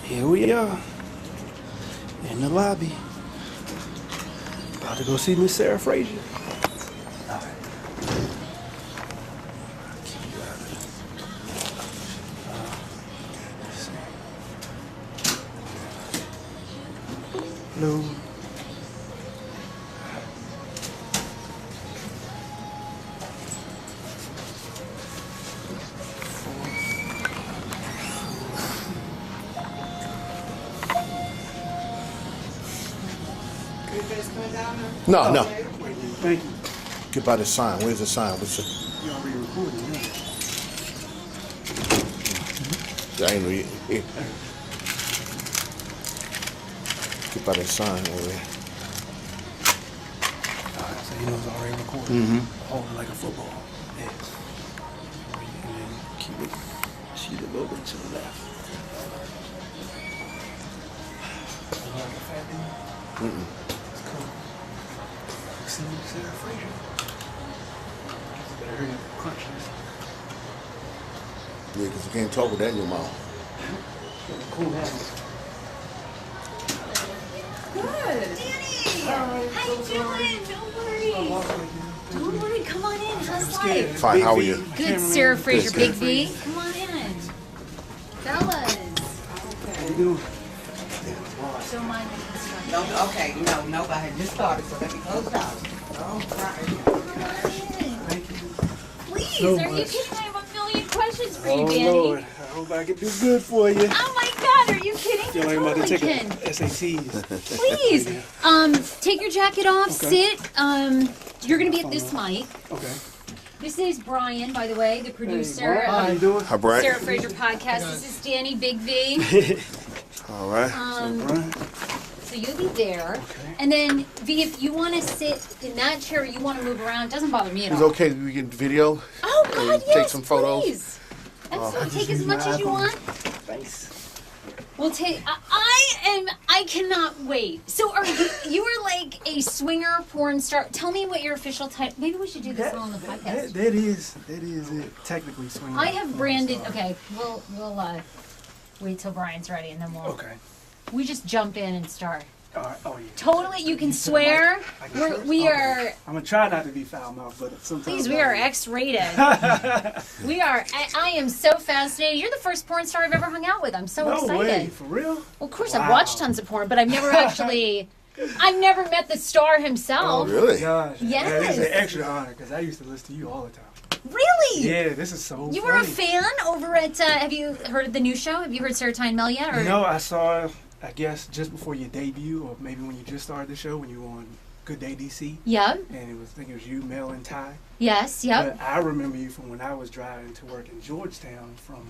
Here we are in the lobby. About to go see Miss Sarah Fraser. All right. Hello. No. Thank you. Get by the sign. Where's the sign? What's the... You already recording, yeah? I ain't know you. Yeah. Get by the sign over there. Alright, so you know it's already recording. Mm-hmm. Hold it like a football. Yeah. And then keep it, shoot a little bit to the left. Like a fat dude. Mm-mm. Cool. See Sarah Fraser. Better hurry up and crunch this. Yeah, because you can't talk with that in your mouth. Cool down. Good. Danny! How you doing? Don't worry. Don't worry. Come on in. How's life? Fine, how are you? Good, Sarah Fraser, Good. Big V. Come on in. Fellas. How you doing? Don't mind the construction. No, okay, nobody just started, so let me close the door. All right. Come on in. Thank you. Please, So are you much. kidding? I have a million questions for you, Oh, Danny. Lord. I hope I can do good for you. Oh my God, are you kidding? I feel You like I'm about to totally take can. a SATs. Please, take your jacket off, Okay. sit. You're gonna be at this mic. Okay. This is Brian, by the way, the producer Hey, Brian, how you of doing? Hi, Brian. Sarah Fraser Podcast. This is Danny, Big V. All right. Brian. So you'll be there. Okay. And then, V, if you want to sit in that chair, you want to move around, it doesn't bother me at It's all. okay if we get video. Oh, God, take yes, some photos. please. Absolutely, just take as use much my as you iPhone. want. Thanks. We'll take, I cannot wait. So you are like a swinger porn star. Tell me what your official title, maybe we should do this all on the podcast. That is it. Technically swinging. I have branded, okay, we'll wait till Brian's ready and then Okay. we just jump in and start. All right. Oh, yeah. Totally, you can swear. I can swear? We Okay. are, I'm going to try not to be foul mouthed, but sometimes. please, we are X-rated. We are, I am so fascinated. You're the first porn star I've ever hung out with. I'm so No excited. way. For real? Well, of course, Wow. I've watched tons of porn, but I've never actually, I've never met the star himself. Really? Gosh. Yes. Yeah, this is an extra honor because I used to listen to you all the time. Really? Yeah, this is so You funny. were a fan over at, have you heard of the new show? Have you heard Sarah and Mel yet? Or? No, I saw, I guess, just before your debut, or maybe when you just started the show, when you were on Good Day DC. Yep. And I think it was you, Mel, and Ty. Yes, yep. But I remember you from when I was driving to work in Georgetown from,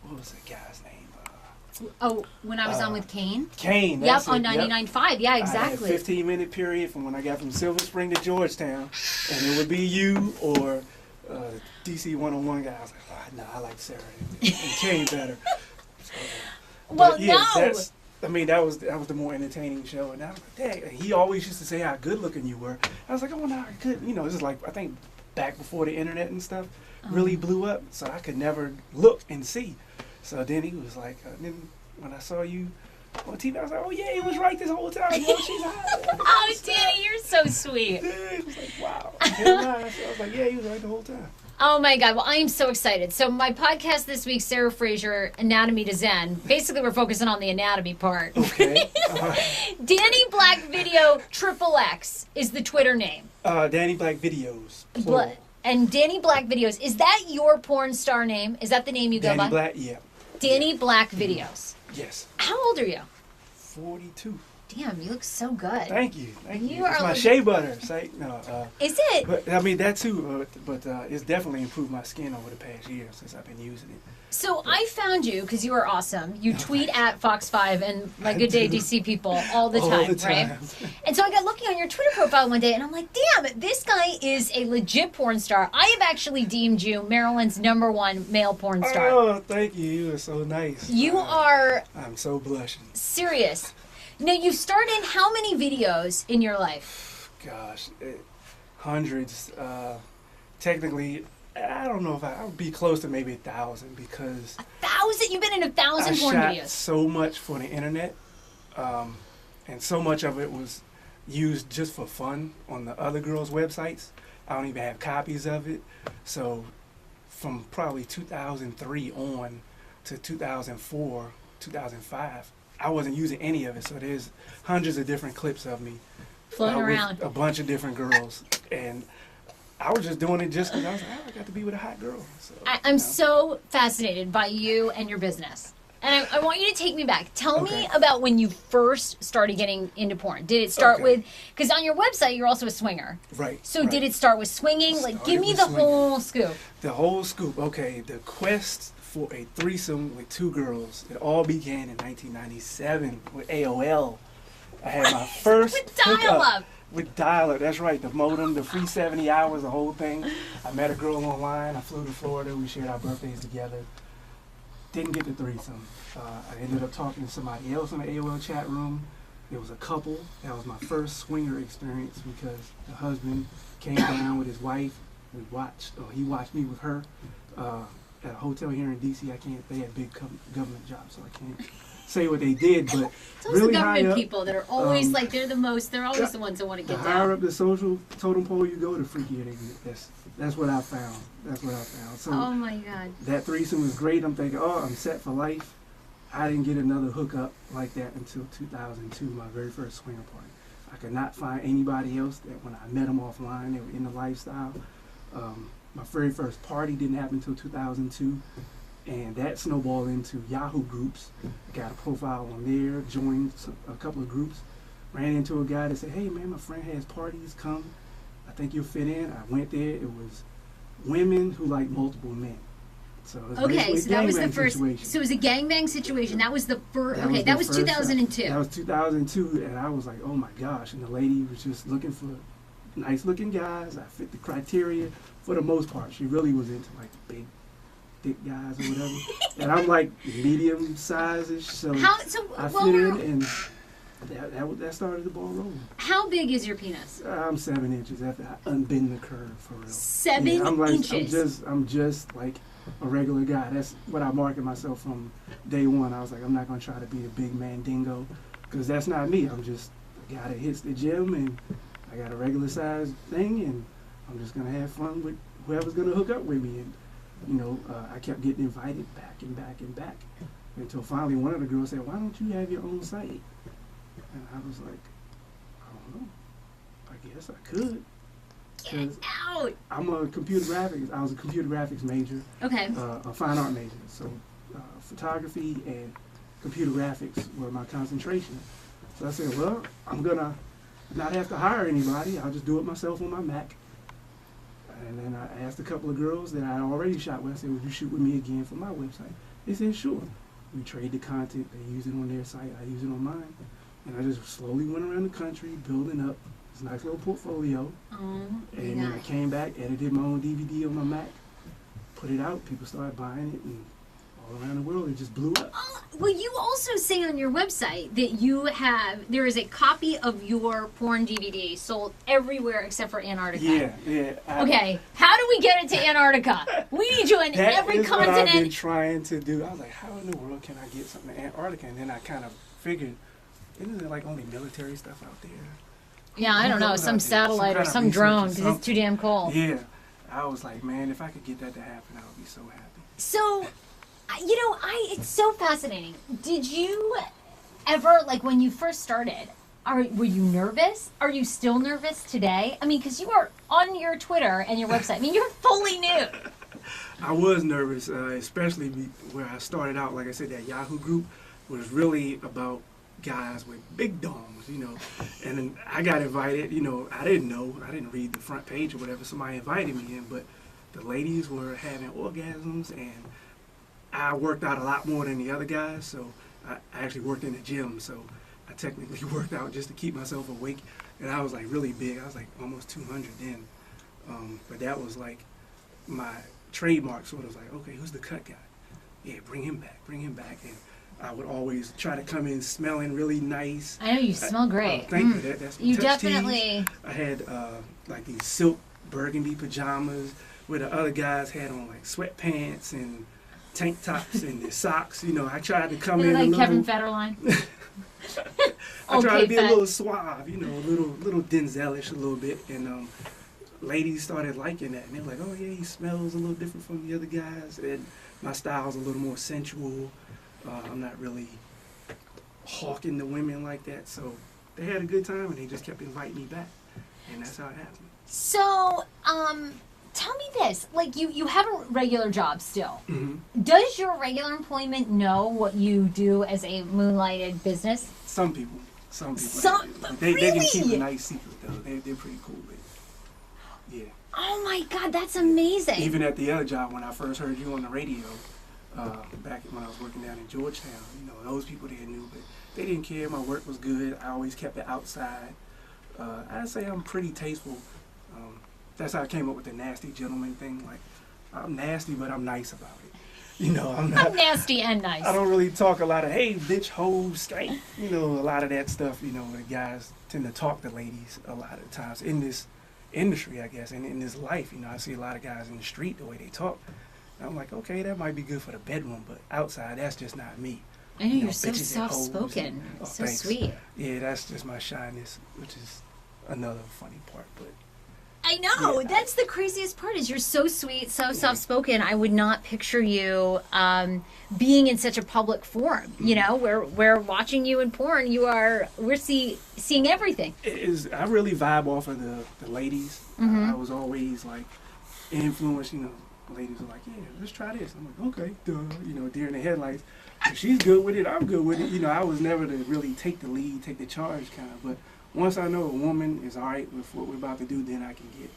what was that guy's name? Oh, when I was on with Kane? Kane. Yep, That's on it, yep. 99.5. Yeah, exactly. I had a 15-minute period from when I got from Silver Spring to Georgetown, and it would be you or DC 101 guy. I was like, oh, no, I like Sarah and Kane better. So, Well, but yeah, no. that was the more entertaining show, and I was like, dang. And he always used to say how good looking you were. I was like, I wonder how good. You know, this is like I think back before the internet and stuff really blew up, so I could never look and see. So then he was like, then when I saw you on TV, I was like, oh yeah, he was right this whole time. You know, she's hot. Oh, Danny, you're so sweet. Yeah, it was like, wow. I was like, yeah, he was right the whole time. Oh my God. Well, I am so excited. So my podcast this week, Sarah Fraser, Anatomy to Zen. Basically, we're focusing on the anatomy part. Okay. Danny Blaq Video XXX is the Twitter name. Danny Blaq Videos. plural. And Danny Blaq Videos, is that your porn star name? Is that the name you go Danny by? Blaq, yeah. Danny Blaq Videos. Yes. How old are you? 42. Damn, you look so good. Thank you. Thank you. You are It's my like- shea butter. Say, no, Is it? but I mean that too. But it's definitely improved my skin over the past year since I've been using it. So I found you because you are awesome. You tweet at Fox5 and like I Good Day do. DC people all the All time, the time. right? And so I got looking on your Twitter profile one day and I'm like, damn, this guy is a legit porn star. I have actually deemed you Maryland's #1 male porn star. Oh, thank you. You are so nice. You are I'm so blushing. serious. Now, you starred in how many videos in your life? Gosh, hundreds. Technically, I don't know if I would be close to maybe 1,000 because 1,000? You've been in 1,000 I porn shot videos. so much for the internet, and so much of it was used just for fun on the other girls' websites. I don't even have copies of it. So from probably 2003 on to 2004, 2005, I wasn't using any of it. So there's hundreds of different clips of me Floating around. with a bunch of different girls. And I was just doing it just because I was like, oh, I got to be with a hot girl. So, I'm so fascinated by you and your business. And I want you to take me back. Tell me about when you first started getting into porn. Did it start with, because on your website, you're also a swinger. Right. So did it start with swinging? Like, give me the whole scoop. The whole scoop. Okay, the quest for a threesome with two girls. It all began in 1997 with AOL. I had my first With dial-up. With dial-up, that's right. The modem, the free 70 hours, the whole thing. I met a girl online. I flew to Florida. We shared our birthdays together. Didn't get the threesome. I ended up talking to somebody else in the AOL chat room. It was a couple. That was my first swinger experience because the husband came down with his wife. We watched, he watched me with her at a hotel here in DC. They had big government jobs, so I can't say what they did, but It's always really the high government up, people that are always like, they're always the ones that want to the get higher down. up the social totem pole you go, the freakier they get. That's what I found. So Oh my God. that threesome was great. I'm thinking, oh, I'm set for life. I didn't get another hookup like that until 2002, my very first swinger party. I could not find anybody else that when I met them offline, they were in the lifestyle. My very first party didn't happen until 2002, and that snowballed into Yahoo groups. Got a profile on there, joined a couple of groups, ran into a guy that said, hey man, my friend has parties, come. I think you'll fit in. I went there. It was women who like multiple men. So it was Okay, so that was the gangbang first. situation. So it was a gangbang situation. That was the first. That Okay, was that the was first 2002. That was 2002, and I was like, oh my gosh. And the lady was just looking for nice looking guys. I fit the criteria for the most part. She really was into like big, thick guys or whatever. And I'm like medium size-ish, so I fit in, and that started the ball rolling. How big is your penis? I'm 7 inches after I unbend the curve for real. 7 I'm like, inches. I'm just like a regular guy. That's what I market myself from day one. I was like, I'm not gonna try to be a big man dingo, because that's not me. I'm just a guy that hits the gym, and I got a regular size thing, and I'm just gonna have fun with whoever's gonna hook up with me. And I kept getting invited back and back and back until finally one of the girls said, why don't you have your own site? And I was like, I don't know. I guess I could. Get out! I'm a computer graphics. I was a computer graphics major. Okay. A fine art major. So photography and computer graphics were my concentration. So I said, well, I'm gonna not have to hire anybody. I'll just do it myself on my Mac. And then I asked a couple of girls that I already shot with. I said, would you shoot with me again for my website? They said, sure. We trade the content. They use it on their site. I use it on mine. And I just slowly went around the country building up this nice little portfolio. And then I came back, edited my own DVD on my Mac, put it out. People started buying it, and all around the world it just blew up. Well, you also say on your website that there is a copy of your porn DVD sold everywhere except for Antarctica. Yeah. Okay, how do we get it to Antarctica? We need you in every That is what I've been continent. trying to do. I was like, how in the world can I get something to Antarctica? And then I kind of figured, isn't there like only military stuff out there? Yeah, I don't know, some satellite or some drone because it's too damn cold. Yeah. I was like, man, if I could get that to happen, I would be so happy. So, it's so fascinating. Did you ever, like when you first started, were you nervous? Are you still nervous today? I mean, because you are on your Twitter and your website. I mean, you're fully new. I was nervous, especially where I started out. Like I said, that Yahoo group was really about guys with big domes, And then I got invited, I didn't know. I didn't read the front page or whatever. Somebody invited me in, but the ladies were having orgasms, and I worked out a lot more than the other guys, so I actually worked in the gym, so I technically worked out just to keep myself awake, and I was like really big. I was like almost 200 then, but that was like my trademark, sort of like, okay, who's the cut guy? Yeah, bring him back, and I would always try to come in smelling really nice. I know you smell great. Thank you. That's You touch definitely. tees. I had like these silk burgundy pajamas, where the other guys had on like sweatpants and tank tops and their socks. You know, I tried to come in like a little. Kevin Federline. I tried to be a Fed. little suave, you know, a little Denzelish a little bit, and ladies started liking that, and they were like, "Oh yeah, he smells a little different from the other guys," and my style's a little more sensual. I'm not really hawking the women like that, so they had a good time, and they just kept inviting me back, and that's how it happened. So, tell me this. Like, you have a regular job still. Mm-hmm. Does your regular employment know what you do as a moonlighted business? Some people. They Really? can keep a nice secret, though. They're pretty cool with it. Yeah. Oh my God, that's amazing. Even at the other job, when I first heard you on the radio, back when I was working down in Georgetown, you know, those people there knew, but they didn't care. My work was good. I always kept it outside. I'd say I'm pretty tasteful. That's how I came up with the nasty gentleman thing. Like, I'm nasty, but I'm nice about it. You know, I'm nasty and nice. I don't really talk a lot of, hey, bitch, hoe, skank. You know, a lot of that stuff, you know, the guys tend to talk to ladies a lot of times in this industry, I guess, and in this life. You know, I see a lot of guys in the street, the way they talk. And I'm like, okay, that might be good for the bedroom, but outside, that's just not me. I know, You know, you're so bitches and hoes soft-spoken. and- oh, So thanks. sweet. Yeah, that's just my shyness, which is another funny part, but I know. Yeah. That's the craziest part is you're so sweet, so soft-spoken. I would not picture you being in such a public forum. You know, we're watching you in porn. We're seeing everything. it is. I really vibe off of the ladies. Mm-hmm. I was always like influenced. You know, ladies are like, yeah, let's try this. I'm like, okay, duh. You know, deer in the headlights. If she's good with it, I'm good with it. You know, I was never to really take the lead, take the charge kind of. But once I know a woman is all right with what we're about to do, then I can get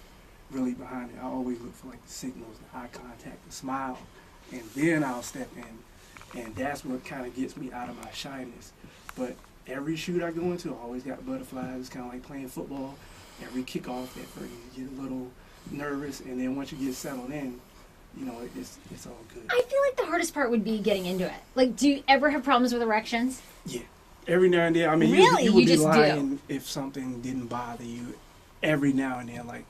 really behind it. I always look for like the signals, the eye contact, the smile, and then I'll step in. And that's what kind of gets me out of my shyness. But every shoot I go into, I always got butterflies. It's kind of like playing football. Every kickoff, at first you get a little nervous, and then once you get settled in, you know, it's all good. I feel like the hardest part would be getting into it. Like, do you ever have problems with erections? Yeah. Every now and then. I mean, Really? you would You be just do? lying if something didn't bother you. Every now and then, like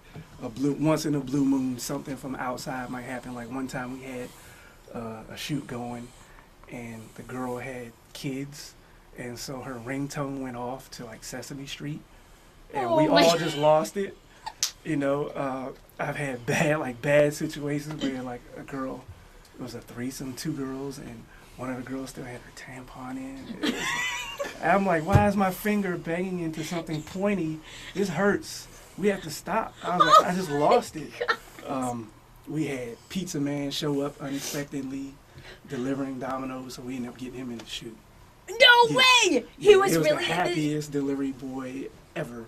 once in a blue moon, something from outside might happen. Like one time we had a shoot going, and the girl had kids, and so her ringtone went off to like Sesame Street, and we Oh my all just lost it. You know, I've had bad situations where like a girl, it was a threesome, 2 girls, and one of the girls still had her tampon in. I'm like, why is my finger banging into something pointy? This hurts. We have to stop. I was like, I just lost it. We had Pizza Man show up unexpectedly, delivering Domino's, so we ended up getting him in the shoot. No Yeah. way! Yeah, He was it was really the happiest delivery boy ever.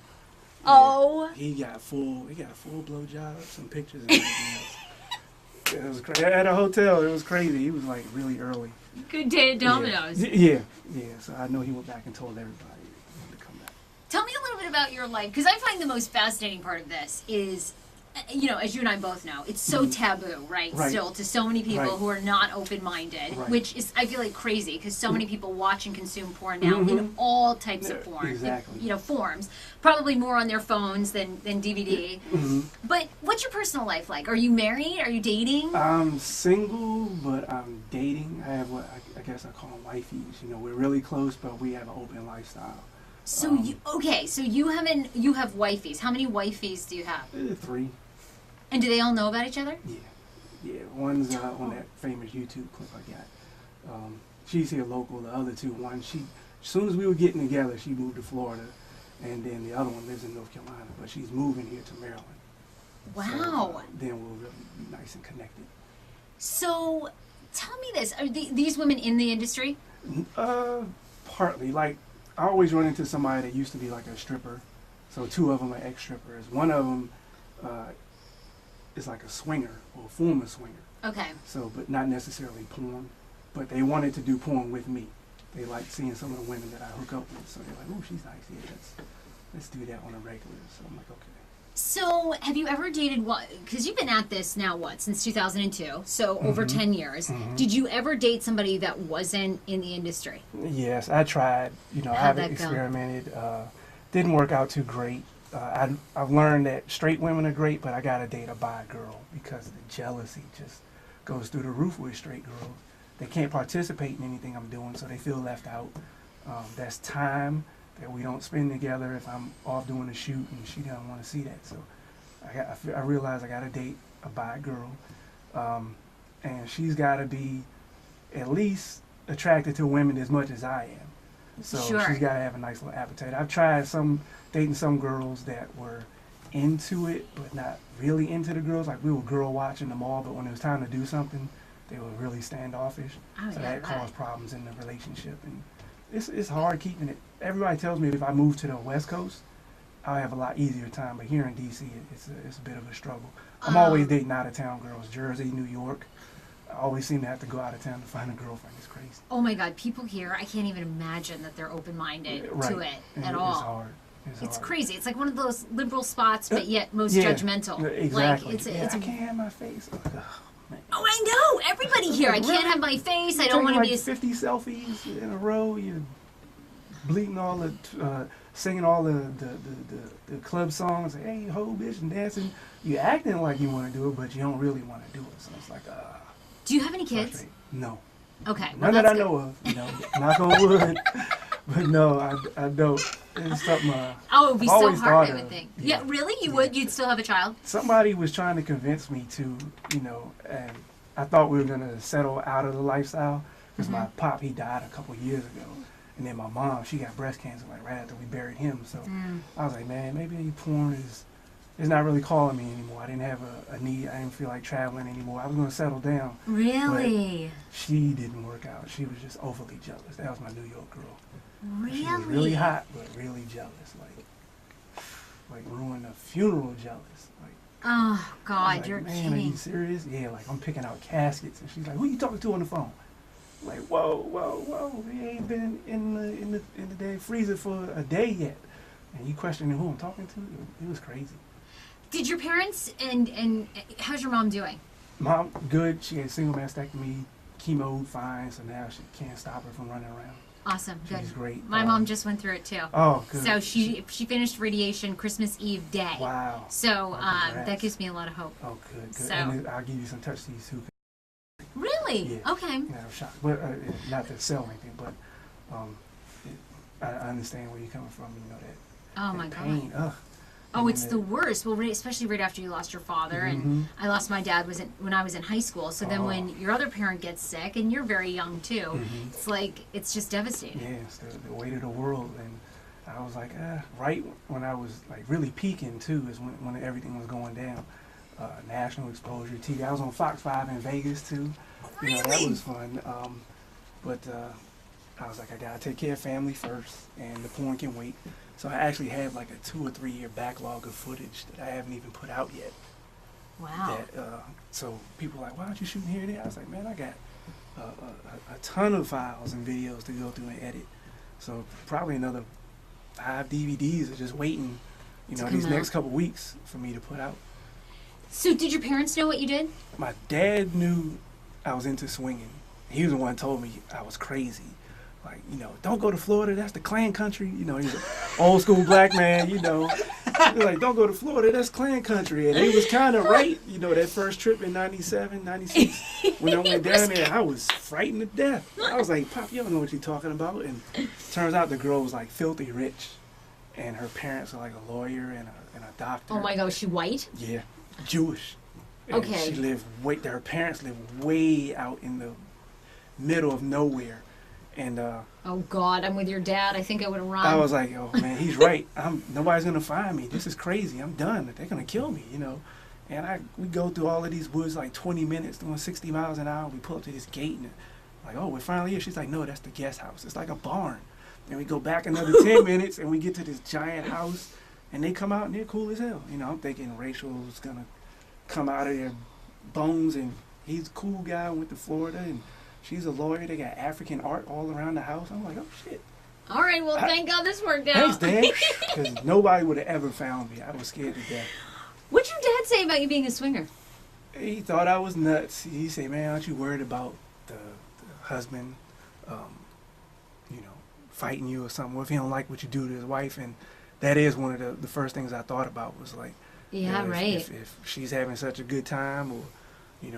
Oh. He got a full blowjob, some pictures and everything else. It was crazy. At a hotel, it was crazy. He was like really early. Good day at Domino's. Yeah. So I know he went back and told everybody he wanted to come back. Tell me a little bit about your life, because I find the most fascinating part of this is, you know, as you and I both know, it's so taboo, right? Right. Still, to so many people Right. who are not open-minded, Right. which is, I feel like, crazy, because so many people watch and consume porn now in all types of Yeah, porn, exactly. you know, forms. Probably more on their phones than DVD. But what's your personal life like? Are you married? Are you dating? I'm single, but I'm dating. I have what I guess I call them wifeys. You know, we're really close, but we have an open lifestyle. So you have wifeys. How many wifeys do you have? 3. And do they all know about each other? Yeah. One's on that famous YouTube clip I got. She's here local. The other 2, one, as soon as we were getting together, she moved to Florida, and then the other one lives in North Carolina, but she's moving here to Maryland. Wow. So, then we'll really be nice and connected. So, tell me this: are these women in the industry? Partly. Like, I always run into somebody that used to be like a stripper. So 2 of them are ex-strippers. One of them is like a swinger or a former swinger. Okay. So, but not necessarily porn. But they wanted to do porn with me. They like seeing some of the women that I hook up with. So they're like, oh, she's nice. Yeah, let's do that on a regular. So I'm like, okay. So, have you ever dated what? Because you've been at this now, since 2002? So, over 10 years. Did you ever date somebody that wasn't in the industry? Yes, I tried. You know, How'd I that go? experimented. Didn't work out too great. I've learned that straight women are great, but I gotta date a bi girl because the jealousy just goes through the roof with straight girls. They can't participate in anything I'm doing, so they feel left out. That's time that we don't spend together if I'm off doing a shoot and she doesn't want to see that. So I realize I gotta date a bi girl, and she's gotta be at least attracted to women as much as I am. So Sure. she's gotta have a nice little appetite. I've tried dating some girls that were into it, but not really into the girls. Like we were girl watching them all, but when it was time to do something, they were really standoffish. Oh, So yeah, that right. caused problems in the relationship, and it's hard keeping it. Everybody tells me if I move to the West Coast, I'll have a lot easier time. But here in DC, it's a bit of a struggle. I'm always dating out of town girls, Jersey, New York. I always seem to have to go out of town to find a girlfriend. It's crazy. Oh my God, people here, I can't even imagine that they're open-minded to it at It's all. hard. It's hard. crazy. It's like one of those liberal spots, but yet most Yeah, judgmental. Exactly. Like it's I can't have my face. I'm like, oh, man. Oh, I know. Everybody here. I Really? can't have my face. I You don't want to take be. like 50 selfies in a row. You're bleating all the, singing all the club songs. Hey, ho, bitch, and dancing. You're acting like you want to do it, but you don't really want to do it. So it's like, Do you have any kids? frustrating. No. Okay. None that I know of. You know, knock on wood. But no, I don't. It's something. Oh, it would be I've so always hard, thought I would of. think. Yeah, really? You would? You'd still have a child? Somebody was trying to convince me to, and I thought we were gonna settle out of the lifestyle because my pop, he died a couple years ago, and then my mom, she got breast cancer like right after we buried him. So I was like, man, maybe porn is not really calling me anymore. I didn't have a need. I didn't feel like traveling anymore. I was gonna settle down. Really? She didn't work out. She was just overly jealous. That was my New York girl. Really? She was really hot, but really jealous. Like ruined a funeral jealous. Like, Oh, I was God, like, you're man, are you kidding. serious? Yeah, like I'm picking out caskets, and she's like, "Who you talking to on the phone?" I'm like, whoa, we ain't been in the damn freezer for a day yet, and you questioning who I'm talking to? It was crazy. Did your parents and how's your mom doing? Mom, good. She had a single mastectomy, chemo, fine. So now she can't stop her from running around. Awesome, good. She's great. My mom just went through it too. Oh, good. So she finished radiation Christmas Eve day. Wow. So congrats. that gives me a lot of hope. Oh, good. So- And I'll give you some touch these too. Really? Yeah. Okay. Yeah, I'm shocked. But not to sell anything, but I understand where you're coming from. You know that. Oh that my God. pain. Ugh. Oh, And it's then the worst. Well, especially right after you lost your father, Mhm. and I lost my dad when I was in high school. So then Oh. when your other parent gets sick, and you're very young too, Mhm. it's like it's just devastating. Yeah, it's the weight of the world, and I was like, right when I was like really peaking too, is when everything was going down. National exposure TV. I was on FOX5 in Vegas too. You know, that Really? was fun. But I was like, I gotta take care of family first, and the porn can wait. So I actually have like a 2 or 3 year backlog of footage that I haven't even put out yet. Wow. That, so people are like, why aren't you shooting here and there? I was like, man, I got a ton of files and videos to go through and edit. So probably another 5 DVDs are just waiting, To these come next out. couple weeks for me to put out. So did your parents know what you did? My dad knew I was into swinging. He was the one who told me I was crazy. Like, don't go to Florida, that's the Klan country. He's an old school black man, He's like, don't go to Florida, that's Klan country. And he was kind of right, that first trip in 97, 96, when I went down there, I was frightened to death. I was like, Pop, you don't know what you're talking about. And turns out the girl was like filthy rich. And her parents are like a lawyer and a doctor. Oh my God, was she white? Yeah, Jewish. And Okay. her parents lived way out in the middle of nowhere. And Oh God, I'm with your dad. I think I would have run. I was like, oh man, he's right. Nobody's gonna find me. This is crazy. I'm done. They're gonna kill me, And we go through all of these woods like 20 minutes, doing 60 miles an hour. We pull up to this gate and like, oh, we're finally here. She's like, no, that's the guest house. It's like a barn. And we go back another 10 minutes and we get to this giant house and they come out and they're cool as hell. I'm thinking Rachel's gonna come out of their bones and he's a cool guy, went to Florida and she's a lawyer. They got African art all around the house. I'm like, oh shit. All right, well, thank God this worked out. Thanks, Dad. Because nobody would have ever found me. I was scared to death. What'd your dad say about you being a swinger? He thought I was nuts. He said, man, aren't you worried about the husband, fighting you or something? What if he don't like what you do to his wife? And that is one of the first things I thought about was like, Yeah, right. If she's having such a good time, or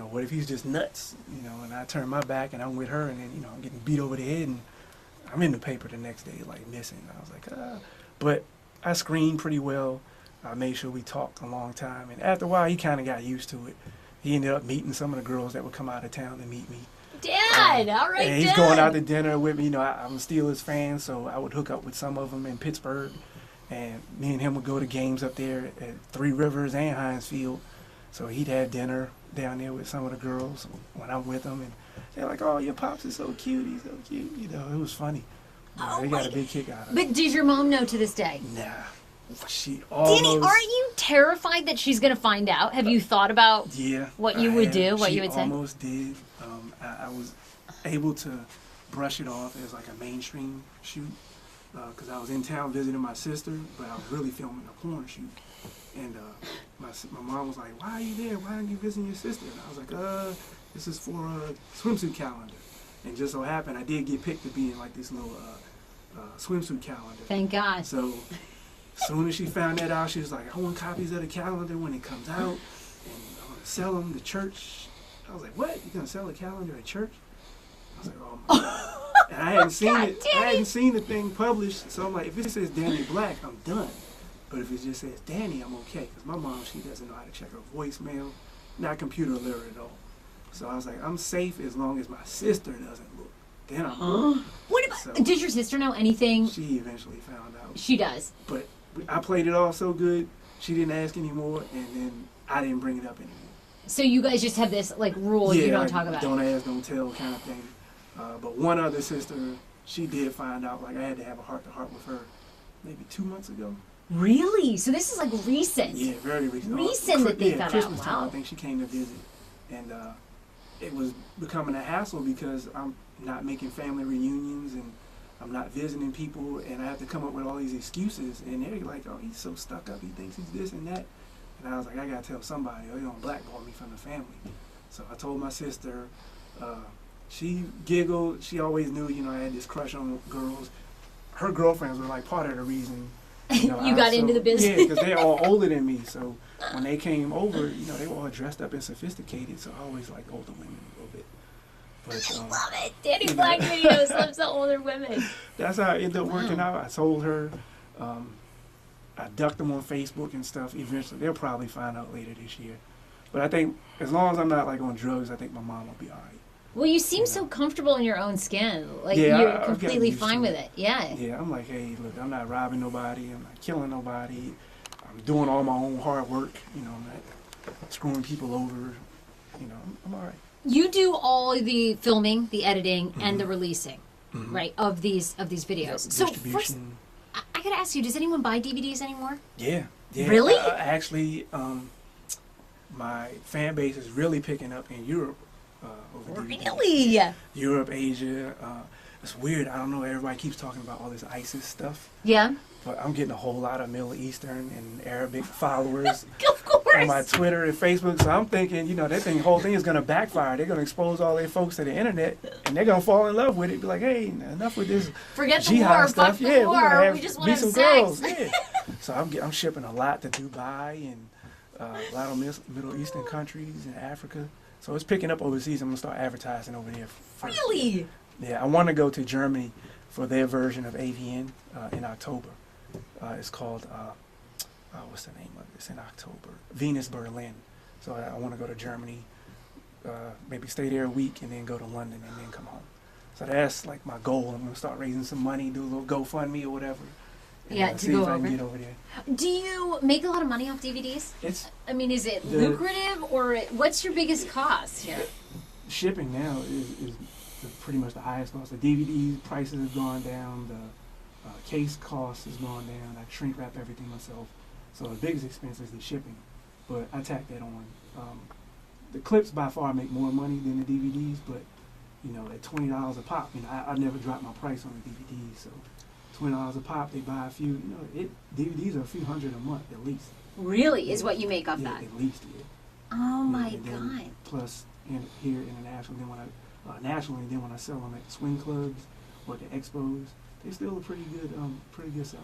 what if he's just nuts, and I turn my back and I'm with her, and then I'm getting beat over the head, and I'm in the paper the next day like missing. I was like, but I screened pretty well. I made sure we talked a long time, and after a while he kind of got used to it. He ended up meeting some of the girls that would come out of town to meet me. Dad, all right, and he's Dad. going out to dinner with me. I'm a Steelers fan, so I would hook up with some of them in Pittsburgh, and me and him would go to games up there at Three Rivers and Heinz Field. So he'd have dinner down there with some of the girls when I'm with them, and they're like, "Oh, your pops is so cute. He's so cute." It was funny. They got a big kick out of it. But does your mom know to this day? Nah. She almost... Danny, aren't you terrified that she's going to find out? Have you thought about what you would do, what you would say? She almost did. I was able to brush it off as like a mainstream shoot because I was in town visiting my sister, but I was really filming a porn shoot. And my mom was like, "Why are you there? Why aren't you visiting your sister?" And I was like, "This is for a swimsuit calendar." And just so happened, I did get picked to be in like this little swimsuit calendar. Thank God. So as soon as she found that out, she was like, "I want copies of the calendar when it comes out, and I'm going to sell them to church." I was like, "What? You're going to sell a calendar at church?" I was like, "Oh my God." And I hadn't seen it. I hadn't seen the thing published, so I'm like, if it says Danny Blaq, I'm done. But if it just says Danny, I'm okay. Because my mom, she doesn't know how to check her voicemail, not computer literate at all. So I was like, I'm safe as long as my sister doesn't look. Then I'm good. What about, So, does your sister know anything? she eventually found out. She does. But I played it off so good, she didn't ask anymore, and then I didn't bring it up anymore. So you guys just have this like rule you don't like, talk about don't it. ask, don't tell kind of thing. But one other sister, she did find out. Like I had to have a heart-to-heart with her maybe 2 months ago. Really? So this is like recent. Yeah, very recent. Recent that they found out. Christmas time, Wow. I think she came to visit, and it was becoming a hassle because I'm not making family reunions and I'm not visiting people, and I have to come up with all these excuses. And they're like, "Oh, he's so stuck up. He thinks he's this and that." And I was like, I gotta tell somebody, or they're gonna blackball me from the family. So I told my sister. She giggled. She always knew, I had this crush on girls. Her girlfriends were like part of the reason. You got into the business. Yeah, because they're all older than me. So when they came over, they were all dressed up and sophisticated. So I always liked older women a little bit. But I love it. Danny Blaq videos loves the older women. that's how it ended up working out. I told her. I ducked them on Facebook and stuff. Eventually, they'll probably find out later this year. But I think as long as I'm not like on drugs, I think my mom will be all right. Well, you seem so comfortable in your own skin. Like Yeah, you're I've gotten completely used fine to with it. Yeah. Yeah, I'm like, hey, look, I'm not robbing nobody. I'm not killing nobody. I'm doing all my own hard work. I'm not screwing people over. I'm all right. You do all the filming, the editing, and the releasing, right, of these videos. Yep, So first, distribution. I gotta ask you: does anyone buy DVDs anymore? Yeah. Really? Actually, my fan base is really picking up in Europe. Over DVDs. Really? Europe, Asia. It's weird. I don't know. Everybody keeps talking about all this ISIS stuff, Yeah. but I'm getting a whole lot of Middle Eastern and Arabic followers Of course. on my Twitter and Facebook. So I'm thinking, that whole thing is going to backfire. They're going to expose all their folks to the internet, and they're going to fall in love with it. Be like, hey, enough with this Forget the jihad war. stuff. Fuck the Yeah, war. we're gonna have We just want be to have some sex. girls. Yeah. So I'm shipping a lot to Dubai and a lot of Middle Eastern countries and Africa. So it's picking up overseas. I'm going to start advertising over there first. Really? Yeah, I want to go to Germany for their version of AVN in October. It's called, what's the name of it? It's in October. Venus Berlin. So I want to go to Germany, maybe stay there a week, and then go to London and then come home. So that's like my goal. I'm going to start raising some money, do a little GoFundMe or whatever. And, Yeah, to see go if I over. can get over there. Do you make a lot of money off DVDs? It's Is it lucrative or what's your biggest cost here? shipping now is pretty much the highest cost. The DVD prices have gone down. The case cost has gone down. I shrink wrap everything myself. So the biggest expense is the shipping, but I tack that on. The clips by far make more money than the DVDs, but at $20 a pop, I never drop my price on the DVDs. So $20 a pop, they buy a few. DVDs are a few hundred a month at least. Really, is what you make off that? At least, yeah. Oh my And then God. Plus, here internationally, then when I nationally, then when I sell them at swing clubs or at the expos, they still a pretty good seller.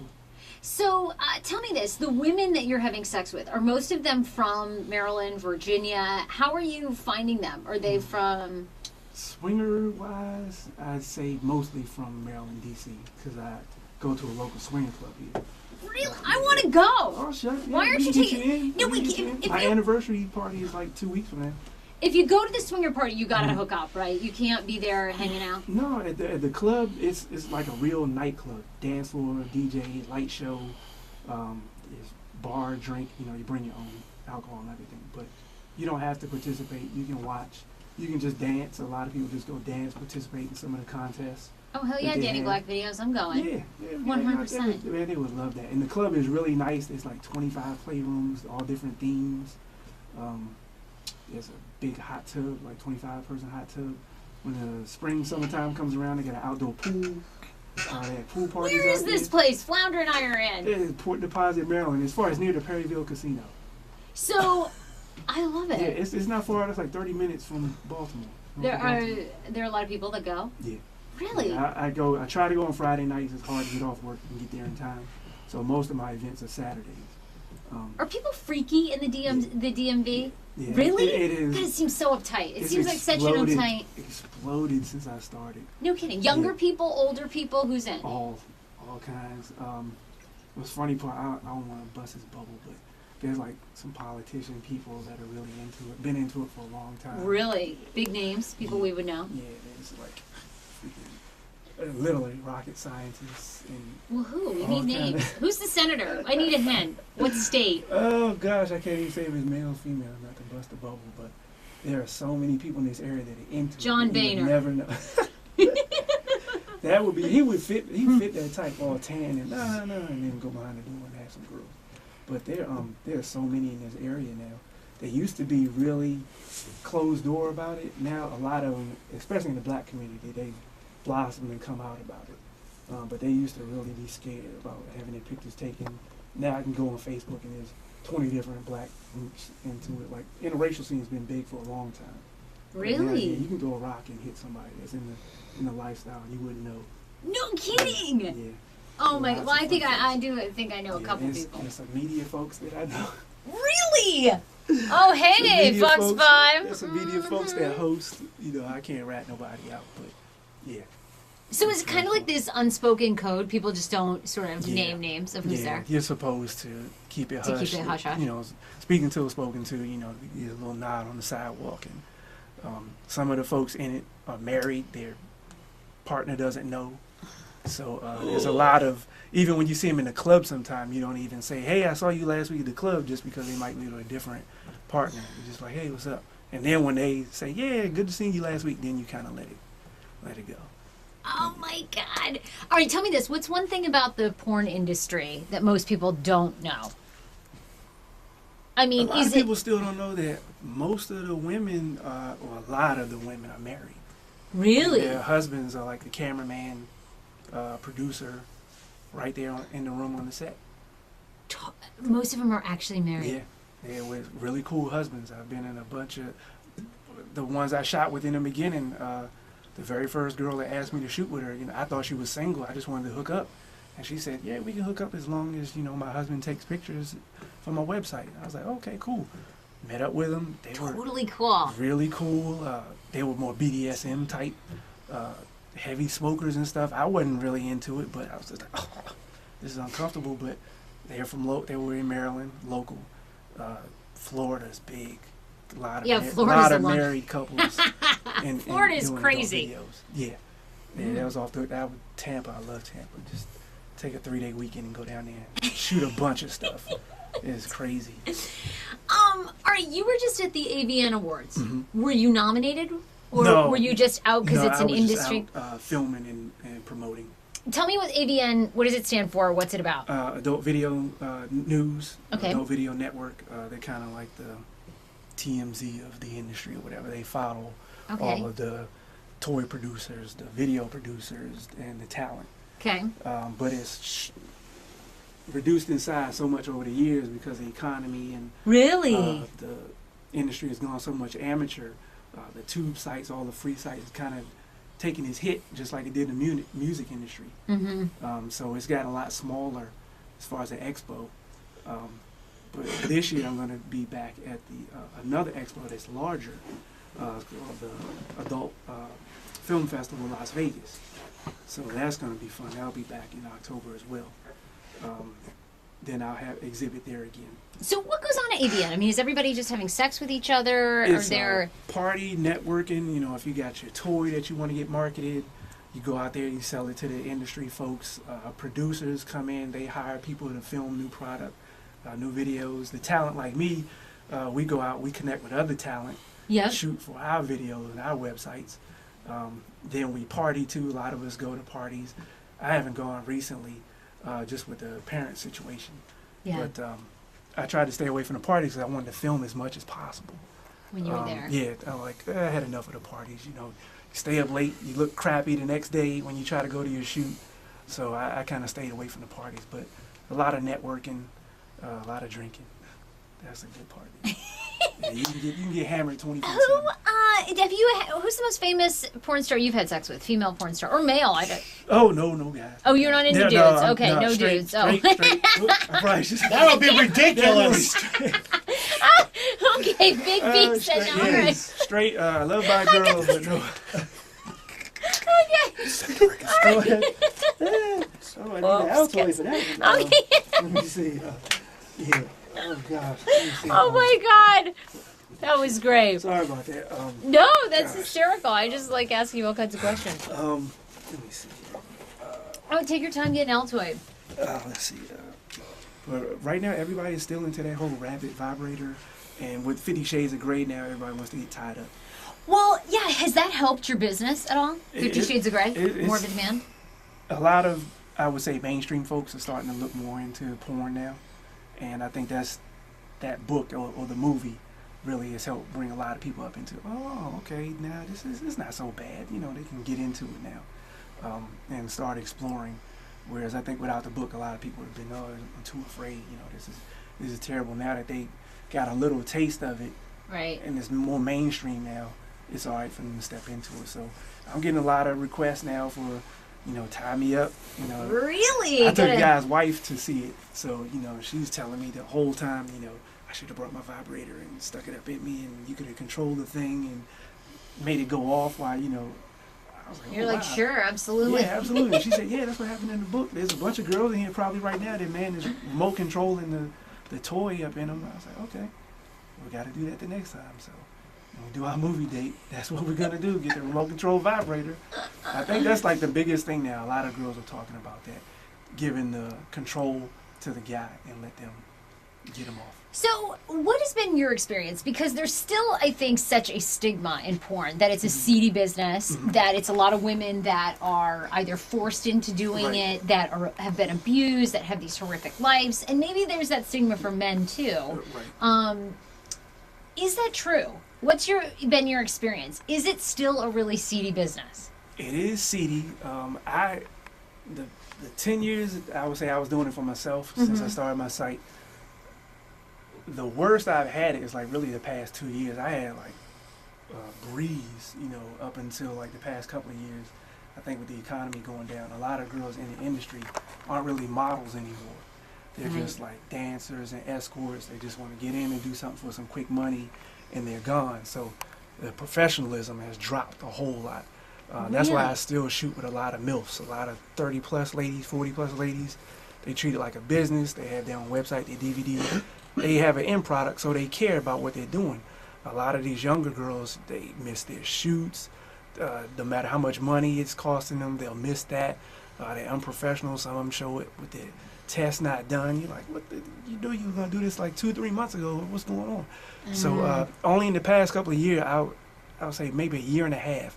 So tell me this: the women that you're having sex with, are most of them from Maryland, Virginia? How are you finding them? Are they from? Swinger wise, I'd say mostly from Maryland, D.C. because I go to a local swinger club here. Really? I want to go. Oh, sure. Yeah, Why aren't you taking? No, we can. can. My anniversary party is like 2 weeks from now. If you go to the swinger party, you gotta hook up, right? You can't be there hanging out. No, at the club, it's like a real nightclub. Dance floor, DJ, light show, it's bar, drink. You bring your own alcohol and everything. But you don't have to participate. You can watch. You can just dance. A lot of people just go dance, participate in some of the contests. Oh, hell yeah, Danny Blaq videos. I'm going. Yeah. 100%. They would love that. And the club is really nice. There's like 25 playrooms, all different themes. There's a big hot tub, like 25-person hot tub. When the spring, summertime comes around, they got an outdoor pool. They have pool parties. Where is this place? Flounder and I are in. It's Port Deposit, Maryland. As far as near the Perryville Casino. So, I love it. Yeah, it's not far. It's like 30 minutes from Baltimore. There are a lot of people that go? Yeah. Really? Yeah, I try to go on Friday nights. It's hard to get off work and get there in time. So most of my events are Saturdays. Are people freaky in the DMV? Yeah, Really? it is. God, it seems so uptight. It It's seems like such an uptight. Exploded since I started. No kidding. Younger Yeah. people, older people, who's in? All kinds. What's funny part, I don't want to bust his bubble, but there's like some politician people that are really into it, been into it for a long time. Really? Big names, people we would know? Yeah, there's like literally rocket scientists and. Well, who? We all need names. kinda- Who's the senator? I need a hint. What state? Oh gosh, I can't even say if it's male or female, not to bust the bubble, but there are so many people in this area that are into John it. You Boehner. would never know. That would be, he would fit that type, all tan and and then go behind the door and have some girls. But there are so many in this area now. They used to be really closed door about it. Now a lot of them, especially in the black community, they blossom and come out about it. But they used to really be scared about having their pictures taken. Now I can go on Facebook and there's 20 different black groups into it. Like, interracial scene's been big for a long time. But now, Really? yeah, you can throw a rock and hit somebody that's in the lifestyle. You wouldn't know. No kidding. Yeah. Oh my! Lots Well, of I think fun I do think I know a Yeah, couple there's, people. There's some media folks that I know. Really? Oh hey, Some media Fox folks- 5. There's some media folks that host. I can't rat nobody out, but yeah. So it's kind of like this unspoken code. People just don't sort of Yeah. name names of who's there. You're supposed to keep it To hush. keep it hush-hush. Speaking to or spoken to, you get a little nod on the sidewalk. And some of the folks in it are married. Their partner doesn't know. So there's a lot of, even when you see them in the club sometime, you don't even say, hey, I saw you last week at the club, just because they might be with a different partner. You're just like, hey, what's up? And then when they say, yeah, good to see you last week, then you kind of let it go. Oh my God! All right, tell me this: what's one thing about the porn industry that most people don't know? I mean, A lot is of it people still don't know that most of the women, or a lot of the women, are married. really? Their husbands are like the cameraman, producer, right there in the room on the set. Most of them are actually married. Yeah, they're with really cool husbands. I've been in a bunch of the ones I shot with in the beginning. The very first girl that asked me to shoot with her, I thought she was single. I just wanted to hook up, and she said, "Yeah, we can hook up as long as my husband takes pictures for my website." I was like, "Okay, cool." Met up with them. They were Totally cool. really cool. They were more BDSM type, heavy smokers and stuff. I wasn't really into it, but I was just like, oh, this is uncomfortable. But they were in Maryland, local. Florida's big. A lot of married couples. Florida is doing crazy. adult videos. Yeah, that was that was Tampa. I love Tampa. Just take a 3-day weekend and go down there and shoot a bunch of stuff. It's crazy. All right, you were just at the AVN Awards. Mm-hmm. Were you nominated, or No. were you just out because it's I an was just industry? out, filming and promoting. Tell me what AVN. What does it stand for? What's it about? Adult Video News. Okay. Adult Video Network. They're kind of like the TMZ of the industry or whatever. They follow all of the toy producers, the video producers, and the talent. Okay. But it's reduced in size so much over the years because of the economy and Really? the industry has gone so much amateur. The tube sites, all the free sites, kind of taking its hit just like it did in the music industry. Mm-hmm. So it's gotten a lot smaller as far as the expo. But this year I'm going to be back at the another expo that's larger, called the Adult Film Festival in Las Vegas. So that's going to be fun. I'll be back in October as well. Then I'll have exhibit there again. So what goes on at AVN? I mean, is everybody just having sex with each other? It's Are there party, networking. You know, if you got your toy that you want to get marketed, you go out there, you sell it to the industry folks. Producers come in, they hire people to film new product, new videos. The talent like me, we go out, we connect with other talent, Yep. shoot for our videos and our websites. Then we party too. A lot of us go to parties. I haven't gone recently, just with the parent situation. Yeah. But I tried to stay away from the parties because I wanted to film as much as possible. when you were there? Yeah, I had enough of the parties. You know, you stay up late, you look crappy the next day when you try to go to your shoot. So I kind of stayed away from the parties. But a lot of networking, a lot of drinking. That's a good part. Yeah, you can get hammered 24/7. Who's the most famous porn star you've had sex with? Female porn star or male? I don't. Oh no, guys. Oh, you're not into Yeah, dudes. no, okay, no straight, dudes. Oh. Straight. Oop, I probably should- That would be ridiculous. Okay, big beats then. straight, All yeah, right. straight. I love my girls, but no. Okay. Go ahead. Oh, I need an Altoid for that. Okay. Let me see. Yeah. Oh gosh. Let me see. Oh my God, that was great. Sorry about that. No, that's hysterical. I just like asking you all kinds of questions. Let me see. Oh, take your time getting Altoid. Let's see. But right now, everybody is still into that whole rabbit vibrator, and with 50 Shades of Grey now, everybody wants to get tied up. Well, yeah. Has that helped your business at all? 50 It- Shades of Grey? it's- More of a demand? A lot of, I would say, mainstream folks are starting to look more into porn now, and I think that book or the movie really has helped bring a lot of people up into, oh, okay, now it's not so bad. You know, they can get into it now and start exploring. Whereas I think without the book, a lot of people would have been, oh, I'm too afraid. You know, this is terrible. Now that they got a little taste of it, Right. and it's more mainstream now, it's all right for them to step into it. So I'm getting a lot of requests now for, you know, tie me up. You know, Really? I took a guy's wife to see it, so you know she's telling me the whole time, you know, I should have brought my vibrator and stuck it up at me, and you could have controlled the thing and made it go off while, you know. I was like, You're oh, like, wow. sure, absolutely. Yeah, absolutely. She said, yeah, that's what happened in the book. There's a bunch of girls in here probably right now. That man is remote controlling the toy up in them. I was like, okay, we got to do that the next time. So when we do our movie date, that's what we're going to do, get the remote control vibrator. I think that's like the biggest thing now. A lot of girls are talking about that, giving the control to the guy and let them get him off. So, what has been your experience? Because there's still, I think, such a stigma in porn that it's a seedy business, that it's a lot of women that are either forced into doing Right. it, that have been abused, that have these horrific lives, and maybe there's that stigma for men too. Right. Is that true? What's been your experience? Is it still a really seedy business? It is seedy. The 10 years I would say I was doing it for myself since I started my site. The worst I've had it is like really the past 2 years. I had like breeze, you know, up until like the past couple of years. I think with the economy going down, a lot of girls in the industry aren't really models anymore. They're just like dancers and escorts. They just want to get in and do something for some quick money, and they're gone. So the professionalism has dropped a whole lot. That's why I still shoot with a lot of MILFs, a lot of 30-plus ladies, 40-plus ladies. They treat it like a business. They have their own website, their DVD. They have an end product, so they care about what they're doing. A lot of these younger girls, they miss their shoots. No matter how much money it's costing them, they'll miss that. They're unprofessional. Some of them show it with their test not done. You're like, what you do? You were going to do this like 2-3 months ago. What's going on? So only in the past couple of years, I would say maybe a year and a half,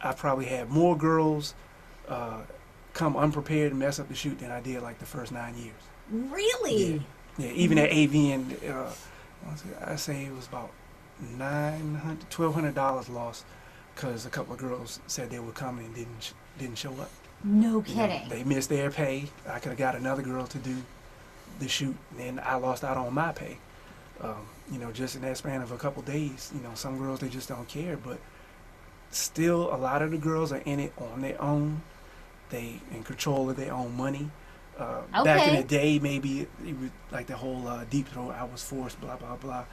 I probably had more girls come unprepared and mess up the shoot than I did like the first 9 years. Really? Yeah, even at AVN, I say it was about $1,200 lost because a couple of girls said they were coming and didn't show up. No You know, kidding. they missed their pay. I could have got another girl to do the shoot, and then I lost out on my pay. You know, just in that span of a couple days. You know, some girls, they just don't care, but still a lot of the girls are in it on their own. They in control of their own money. Back in the day, maybe it was like the whole deep throat, I was forced, blah, blah, blah.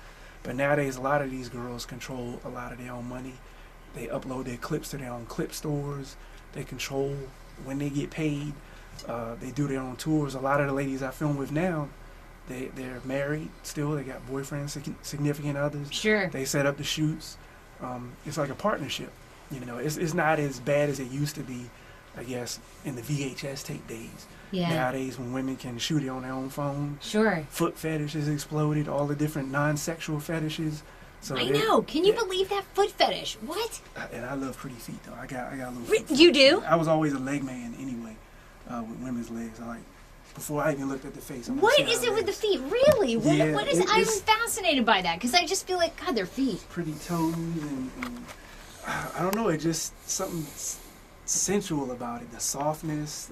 But nowadays, a lot of these girls control a lot of their own money. They upload their clips to their own clip stores. They control when they get paid. They do their own tours. A lot of the ladies I film with now, they're married still. They got boyfriends, significant others. Sure. They set up the shoots. It's like a partnership. You know, it's not as bad as it used to be, I guess, in the VHS tape days. Yeah. Nowadays, when women can shoot it on their own phone. Sure. Foot fetish has exploded. All the different non-sexual fetishes. So I know. Can you believe that foot fetish? What? And I love pretty feet, though. I got a little. You do? I was always a leg man anyway, with women's legs. Before I even looked at the face. What is it with the feet? Really? Yeah, what is it? I'm fascinated by that because I just feel like, God, their feet. Pretty toes and I don't know. It's just something sensual about it. The softness.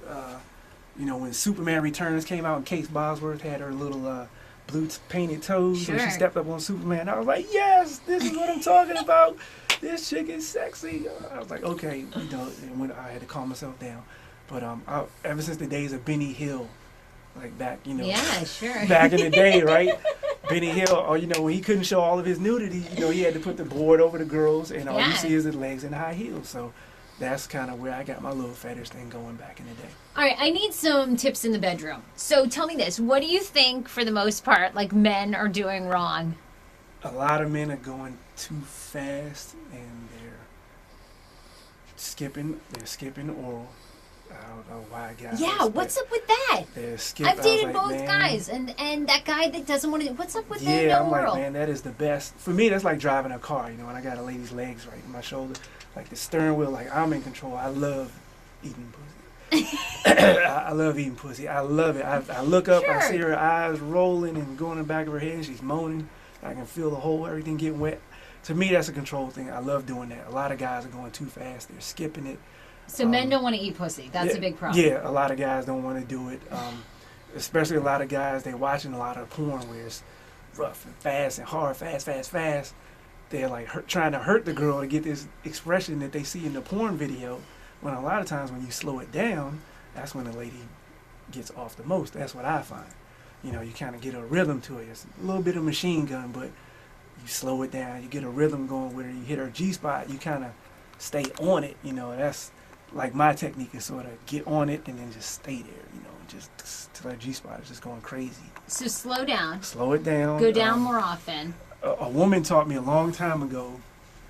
You know, when Superman Returns came out and Kate Bosworth had her little blue painted toes Sure. when she stepped up on Superman, I was like, yes, this is what I'm talking about. This chick is sexy. I was like, okay, you know, and when I had to calm myself down. But ever since the days of Benny Hill, like back, you know, Yeah, sure. back in the day, right? Benny Hill, or you know, when he couldn't show all of his nudity, you know, he had to put the board over the girls, and all you Yeah. see is the legs and high heels. So that's kind of where I got my little fetish thing going back in the day. All right, I need some tips in the bedroom. So tell me this. What do you think, for the most part, like men are doing wrong? A lot of men are going too fast, and they're skipping oral. I don't know why guys. Yeah, what's up with that? They're skipping. I've dated both guys, and that guy that doesn't want to. What's up with the Yeah, no I'm oral? like, man, that is the best. For me, that's like driving a car, you know, and I got a lady's legs right in my shoulder, like the steering wheel, like I'm in control. I love eating pussy. I love eating pussy. I love it. I look up, I Sure. see her eyes rolling and going in the back of her head. She's moaning. I can feel the whole everything getting wet. To me, that's a control thing. I love doing that. A lot of guys are going too fast. They're skipping it. So men don't want to eat pussy. That's a big problem. Yeah, a lot of guys don't want to do it. Especially a lot of guys, they're watching a lot of porn where it's rough and fast and hard, fast. They're like trying to hurt the girl to get this expression that they see in the porn video. When a lot of times when you slow it down, that's when the lady gets off the most. That's what I find. You know, you kind of get a rhythm to it. It's a little bit of machine gun, but you slow it down. You get a rhythm going with her. You hit her G-spot. You kind of stay on it. You know, that's like my technique is sort of get on it and then just stay there. You know, just till her G-spot is just going crazy. So slow down. Slow it down. Go down more often. A woman taught me a long time ago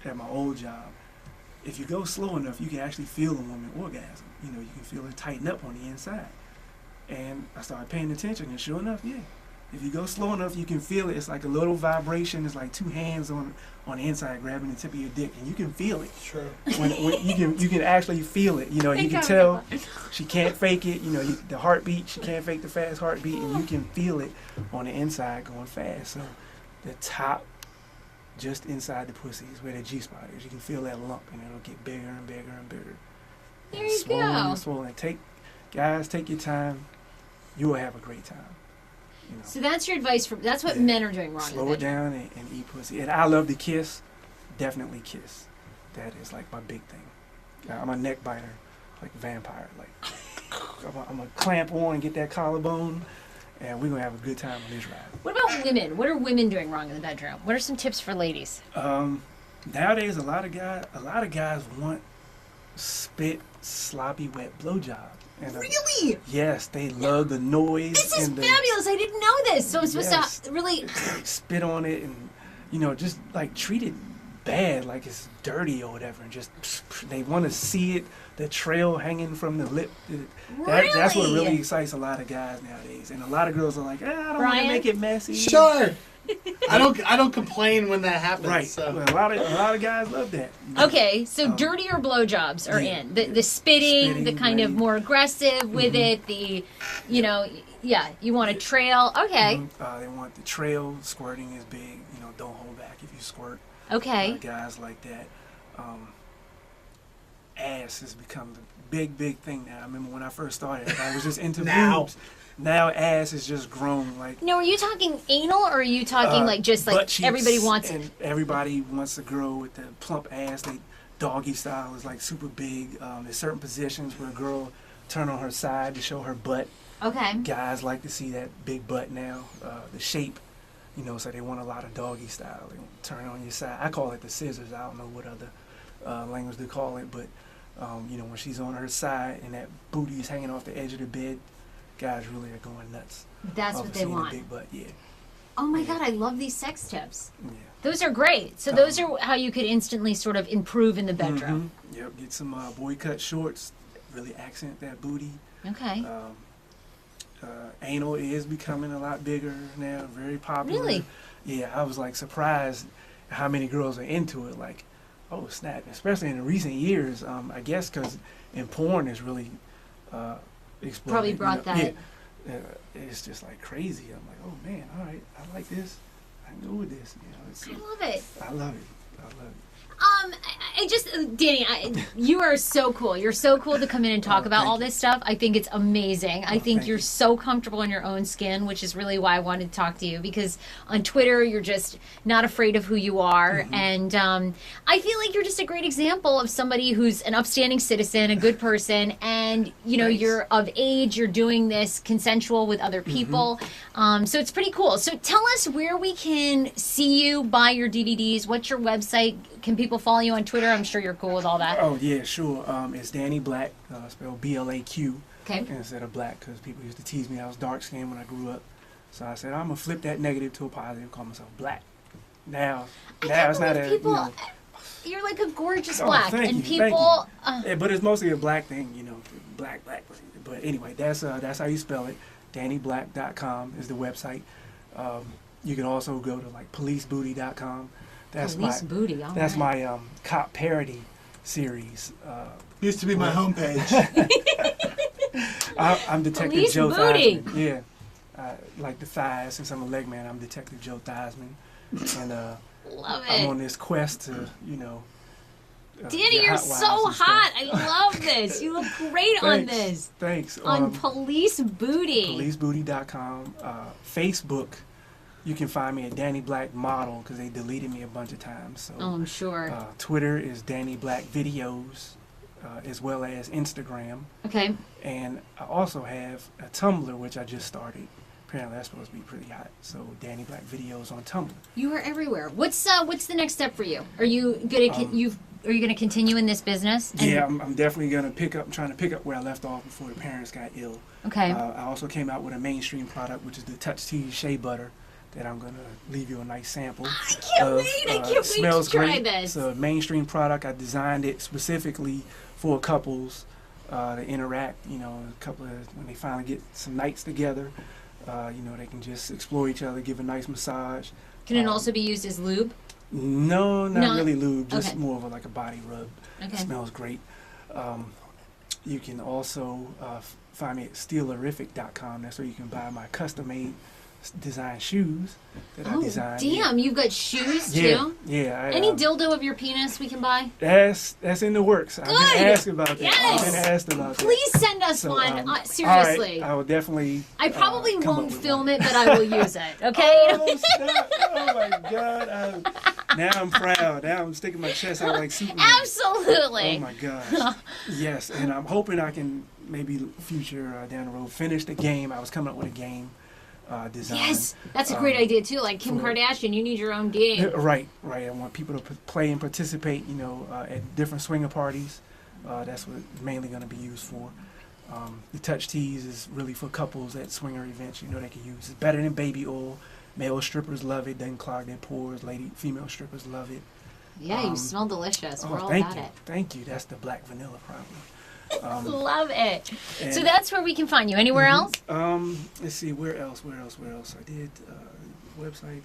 at my old job, if you go slow enough, you can actually feel a woman orgasm. You know, you can feel her tighten up on the inside. And I started paying attention, and sure enough, yeah. If you go slow enough, you can feel it. It's like a little vibration. It's like two hands on the inside grabbing the tip of your dick, and you can feel it. Sure. When you can actually feel it. You know, you can tell she can't fake it. You know, the heartbeat, she can't fake the fast heartbeat, and you can feel it on the inside going fast. So the top, just inside the pussy, is where the G-spot is. You can feel that lump, and it'll get bigger and bigger and bigger. There you swollen go. and swollen. Guys, take your time. You will have a great time. You know. So that's your advice for. That's what men are doing wrong. Slow it down and eat pussy. And I love to kiss. Definitely kiss. That is like my big thing. I'm a neck biter, like a vampire. Like I'm gonna clamp on and get that collarbone, and we're gonna have a good time on this ride. What about women? What are women doing wrong in the bedroom? What are some tips for ladies? Nowadays, a lot of guys want spit, sloppy, wet blowjob. And Really? yes, they love the noise. This is and the, fabulous. I didn't know this. So I'm supposed Yes. to really. spit on it and, you know, just like treat it bad, like it's dirty or whatever. And just, they want to see it, the trail hanging from the lip. That's what really excites a lot of guys nowadays. And a lot of girls are like, I don't want to Brian? make it messy. Sure. I don't complain when that happens. Right. So. Well, a lot of guys love that. You know? Okay, so dirtier blowjobs are yeah, in. The spitting, the kind of right. more aggressive with it, the, you know, yeah, you want a trail. Okay. They want the trail. Squirting is big. You know, don't hold back if you squirt. Okay. Guys like that. Ass has become the big thing now. I remember when I first started, I was just into Now. boobs. Now ass has just grown. Like Now, are you talking anal or are you talking like just butt like cheeks, everybody wants it? and everybody wants a girl with the plump ass. They doggy style is like super big. There's certain positions where a girl turn on her side to show her butt. Okay. Guys like to see that big butt now. The shape, you know, so they want a lot of doggy style. They want to turn on your side. I call it the scissors. I don't know what other language they call it, but you know, when she's on her side and that booty is hanging off the edge of the bed, guys really are going nuts. That's what they want. Big butt, yeah. Oh my God, I love these sex tips. Yeah. Those are great. So those are how you could instantly sort of improve in the bedroom. Yep, get some boy cut shorts, really accent that booty. Okay. Anal is becoming a lot bigger now, very popular. Really? Yeah, I was like surprised how many girls are into it. Like, oh snap! Especially in the recent years, I guess because in porn is really exploded. Probably brought that. Yeah, it's just like crazy. I'm like, oh man, all right, I like this. I can go with this. You know, I love it. I love it. I love it. I just, Danny, you are so cool. You're so cool to come in and talk about all this stuff. I think it's amazing. I think you're so comfortable in your own skin, which is really why I wanted to talk to you, because on Twitter, you're just not afraid of who you are. And I feel like you're just a great example of somebody who's an upstanding citizen, a good person, and, you know, you're of age, you're doing this consensual with other people. So it's pretty cool. So tell us where we can see you, buy your DVDs. What's your website? Can people follow you on Twitter? I'm sure you're cool with all that. Oh, yeah, sure. It's Danny Blaq, spelled B-L-A-Q. Okay. Instead of black, because people used to tease me I was dark-skinned when I grew up. So I said, I'm going to flip that negative to a positive, call myself Blaq. Now it's not a, people, you know, you're like a gorgeous black, thank and you, people. Yeah, but it's mostly a black thing, you know, black. But anyway, that's how you spell it. DannyBlaq.com is the website. You can also go to like policebooty.com. That's Police booty. That's my cop parody series. Used to be my homepage. I'm Detective Police Joe booty. Theismann. Yeah, like the thighs. Since I'm a leg man, I'm Detective Joe Theismann, and love it. I'm on this quest to, you know. Danny, you're so hot. I love this. You look great on this. Thanks. On Police Booty. Policebooty.com. Facebook. You can find me at Danny Blaq Model because they deleted me a bunch of times. So, I'm sure. Twitter is Danny Blaq Videos, as well as Instagram. Okay. And I also have a Tumblr, which I just started. Apparently that's supposed to be pretty hot. So Danny Blaq Videos on Tumblr. You are everywhere. What's the next step for you? Are you gonna continue in this business? Yeah, I'm definitely gonna pick up. I'm trying to pick up where I left off before the parents got ill. Okay. I also came out with a mainstream product, which is the Touch Tea Shea Butter, that I'm going to leave you a nice sample. I can't wait. I can't wait smells to try great. this. It's a mainstream product. I designed it specifically for couples to interact, you know, when they finally get some nights together, you know, they can just explore each other, give a nice massage. Can it also be used as lube? No, not really lube, just okay. more of like a body rub. Okay. It smells great. You can also find me at steelerific.com. That's where you can buy my custom-made design shoes that I designed. Damn, you've got shoes too? Yeah. Any dildo of your penis we can buy? That's in the works. Good. I've been asked about that. Yes. I've been asked about that. Please send us one. Seriously. All right, I will definitely. I probably won't film it, but I will use it. Okay? Oh my God. Now I'm proud. Now I'm sticking my chest out like Superman. Absolutely. Oh my gosh. Yes, and I'm hoping I can maybe future down the road finish the game. I was coming up with a game. Design. Yes, that's a great idea too. Like Kim Kardashian, you need your own game. Right. I want people to play and participate, you know, at different swinger parties. That's what it's mainly going to be used for. The Touch Teas is really for couples at swinger events. You know, they can use. It's better than baby oil. Male strippers love it. Doesn't clog their pores. Female strippers love it. Yeah, you smell delicious. We're all about it. Thank you. That's the black vanilla probably. Love it. So that's where we can find you. Anywhere else? Let's see. Where else? I did website.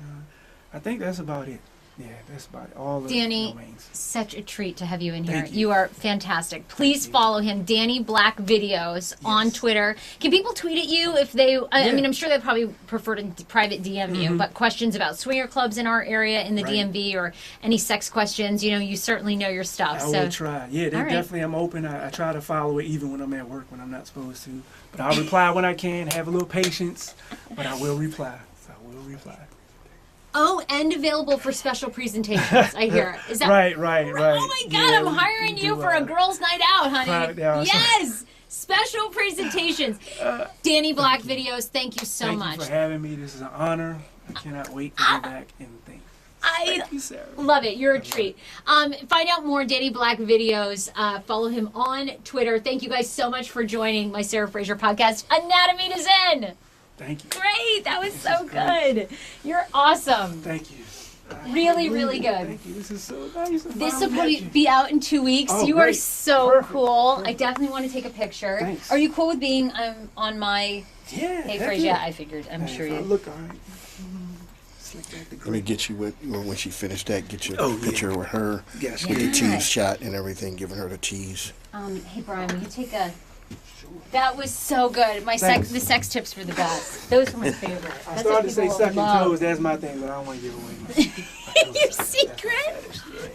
I think that's about it. Yeah, that's about it. All Danny, the domains. Such a treat to have you in here. Thank you. You are fantastic. Please follow him, Danny Blaq Videos, on Twitter. Can people tweet at you if they? I mean, I'm sure they probably prefer to private DM you, but questions about swinger clubs in our area in the DMV or any sex questions, you know, you certainly know your stuff. I will try. Yeah, definitely. I'm open. I try to follow it even when I'm at work when I'm not supposed to. But I'll reply when I can. Have a little patience, but I will reply. Oh, and available for special presentations, I hear. Is that right. Oh my God, I'm hiring you for a girls' night out, honey. Yes! Special presentations. Danny Blaq Videos, thank you so much. Thank you for having me. This is an honor. I cannot wait to go back and think. Thank you, Sarah. Love it. You're a treat. Find out more Danny Blaq Videos. Follow him on Twitter. Thank you guys so much for joining my Sarah Fraser podcast, Anatomy to Zen. Thank you. Great. That was so good. You're awesome. Thank you. Really, really good. Thank you. This is so nice. This will probably be out in 2 weeks. Oh, you are great. so Perfect. cool. Perfect. I definitely want to take a picture. Thanks. Are you cool with being on my Yeah. Hey heck Fraser? yeah. Yeah, I figured. I'm sure If I you. look all right. Slick back the Let me grip. get you with when she finished that. Get you Oh, a picture yeah. with her Yes. with the Yeah. cheese shot and everything, giving her the cheese. Hey Brian, will you take a? That was so good. Thanks. The sex tips were the best. Those were my favorite. I That's started what to say people sucking love. toes. That's my thing, but I don't want to give away my Your secret? Yeah.